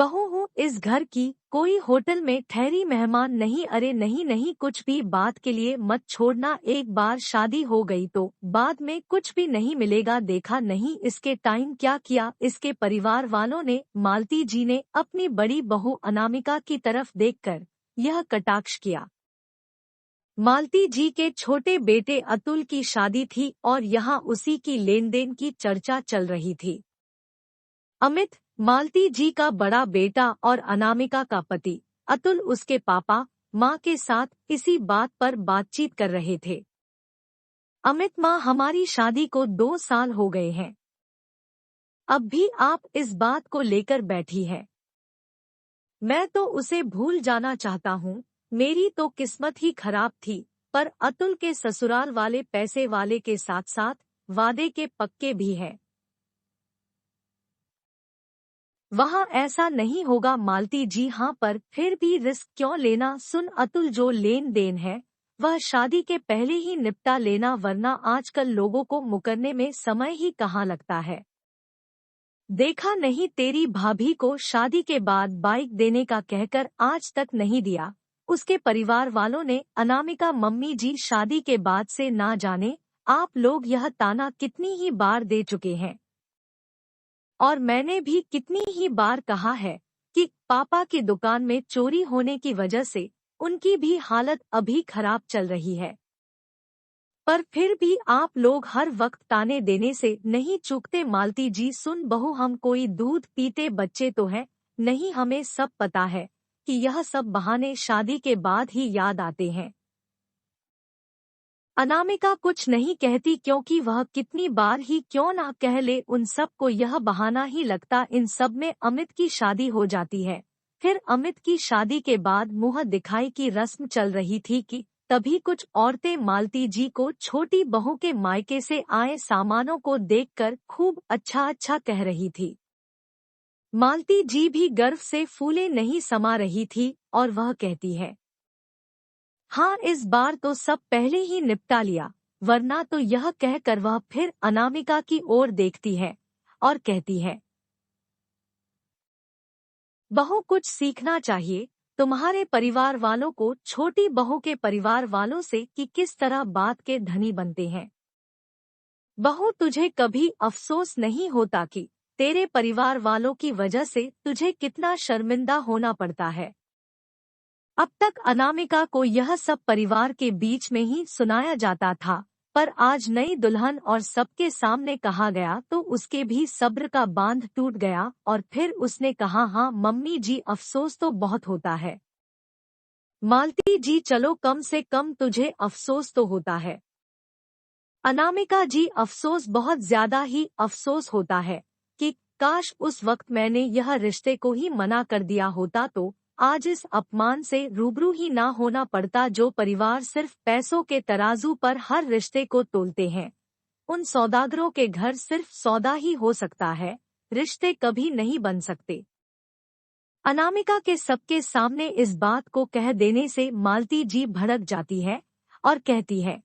बहू हूँ इस घर की, कोई होटल में ठहरी मेहमान नहीं। अरे नहीं नहीं, कुछ भी बात के लिए मत छोड़ना, एक बार शादी हो गई तो बाद में कुछ भी नहीं मिलेगा। देखा नहीं इसके टाइम क्या किया इसके परिवार वालों ने। मालती जी ने अपनी बड़ी बहू अनामिका की तरफ देखकर यह कटाक्ष किया। मालती जी के छोटे बेटे अतुल की शादी थी और यहाँ उसी की लेन देन की चर्चा चल रही थी। अमित मालती जी का बड़ा बेटा और अनामिका का पति अतुल उसके पापा माँ के साथ इसी बात पर बातचीत कर रहे थे। अमित, माँ हमारी शादी को 2 साल हो गए हैं, अब भी आप इस बात को लेकर बैठी है। मैं तो उसे भूल जाना चाहता हूँ, मेरी तो किस्मत ही खराब थी। पर अतुल के ससुराल वाले पैसे वाले के साथ साथ वादे के पक्के भी हैं। वहाँ ऐसा नहीं होगा। मालती जी, हाँ, पर फिर भी रिस्क क्यों लेना। सुन अतुल, जो लेन देन है वह शादी के पहले ही निपटा लेना, वरना आजकल लोगों को मुकरने में समय ही कहाँ लगता है। देखा नहीं तेरी भाभी को शादी के बाद बाइक देने का कहकर आज तक नहीं दिया। उसके परिवार वालों ने अनामिका मम्मी जी शादी के बाद से ना जाने आप लोग यह ताना कितनी ही बार दे चुके हैं। और मैंने भी कितनी ही बार कहा है कि पापा की दुकान में चोरी होने की वजह से उनकी भी हालत अभी खराब चल रही है। पर फिर भी आप लोग हर वक्त ताने देने से नहीं चूकते। मालती जी, सुन बहू, हम कोई दूध पीते बच्चे तो हैं नहीं, हमें सब पता है कि यह सब बहाने शादी के बाद ही याद आते हैं। अनामिका कुछ नहीं कहती क्योंकि वह कितनी बार ही क्यों ना कह ले, उन सब को यह बहाना ही लगता। इन सब में अमित की शादी हो जाती है। फिर अमित की शादी के बाद मुंह दिखाई की रस्म चल रही थी कि तभी कुछ औरतें मालती जी को छोटी बहू के मायके से आए सामानों को देखकर खूब अच्छा अच्छा कह रही थी। मालती जी भी गर्व से फूले नहीं समा रही थी और वह कहती है, हाँ इस बार तो सब पहले ही निपटा लिया। वरना तो यह कहकर वह फिर अनामिका की ओर देखती है और कहती है, बहू कुछ सीखना चाहिए तुम्हारे परिवार वालों को छोटी बहू के परिवार वालों से कि किस तरह बात के धनी बनते हैं। बहू, तुझे कभी अफसोस नहीं होता कि तेरे परिवार वालों की वजह से तुझे कितना शर्मिंदा होना पड़ता है। अब तक अनामिका को यह सब परिवार के बीच में ही सुनाया जाता था, पर आज नई दुल्हन और सबके सामने कहा गया तो उसके भी सब्र का बांध टूट गया और फिर उसने कहा, हाँ मम्मी जी, अफसोस तो बहुत होता है। मालती जी, चलो कम से कम तुझे अफसोस तो होता है। अनामिका जी, अफसोस बहुत ज्यादा ही अफसोस होता है कि काश उस वक्त मैंने यह रिश्ते को ही मना कर दिया होता तो आज इस अपमान से रूबरू ही ना होना पड़ता। जो परिवार सिर्फ पैसों के तराजू पर हर रिश्ते को तोलते हैं, उन सौदागरों के घर सिर्फ सौदा ही हो सकता है, रिश्ते कभी नहीं बन सकते। अनामिका के सबके सामने इस बात को कह देने से मालती जी भड़क जाती है और कहती है,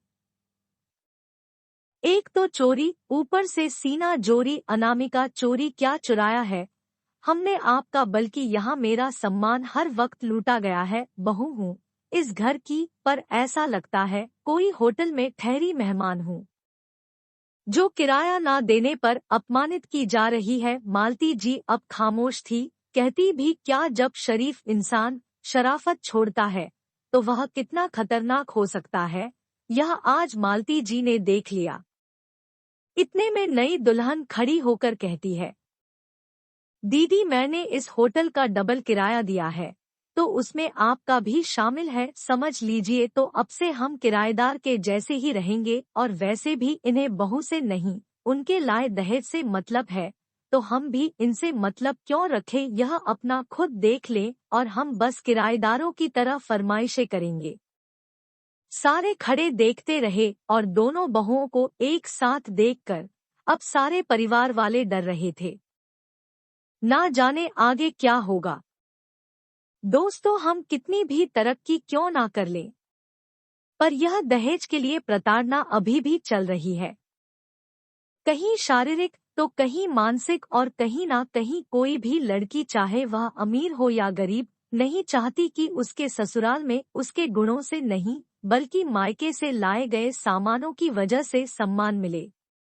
एक तो चोरी, ऊपर से सीना जोरी। अनामिका, चोरी क्या चुराया है हमने आपका, बल्कि यहाँ मेरा सम्मान हर वक्त लूटा गया है। बहू हूँ इस घर की, पर ऐसा लगता है कोई होटल में ठहरी मेहमान हूँ, जो किराया ना देने पर अपमानित की जा रही है। मालती जी अब खामोश थी, कहती भी क्या, जब शरीफ इंसान शराफत छोड़ता है तो वह कितना खतरनाक हो सकता है, यह आज मालती जी ने देख लिया। इतने में नई दुल्हन खड़ी होकर कहती है, दीदी मैंने इस होटल का डबल किराया दिया है तो उसमें आपका भी शामिल है, समझ लीजिए। तो अब से हम किराएदार के जैसे ही रहेंगे और वैसे भी इन्हें बहू से नहीं उनके लाए दहेज से मतलब है, तो हम भी इनसे मतलब क्यों रखें, यह अपना खुद देख लें और हम बस किराएदारों की तरह फरमाइशें करेंगे। सारे खड़े देखते रहे और दोनों बहुओं को एक साथ देखकर अब सारे परिवार वाले डर रहे थे, ना जाने आगे क्या होगा। दोस्तों, हम कितनी भी तरक्की क्यों ना कर लें, पर यह दहेज के लिए प्रताड़ना अभी भी चल रही है। कहीं शारीरिक तो कहीं मानसिक और कहीं ना कहीं कोई भी लड़की, चाहे वह अमीर हो या गरीब, नहीं चाहती कि उसके ससुराल में उसके गुणों से नहीं बल्कि मायके से लाए गए सामानों की वजह से सम्मान मिले।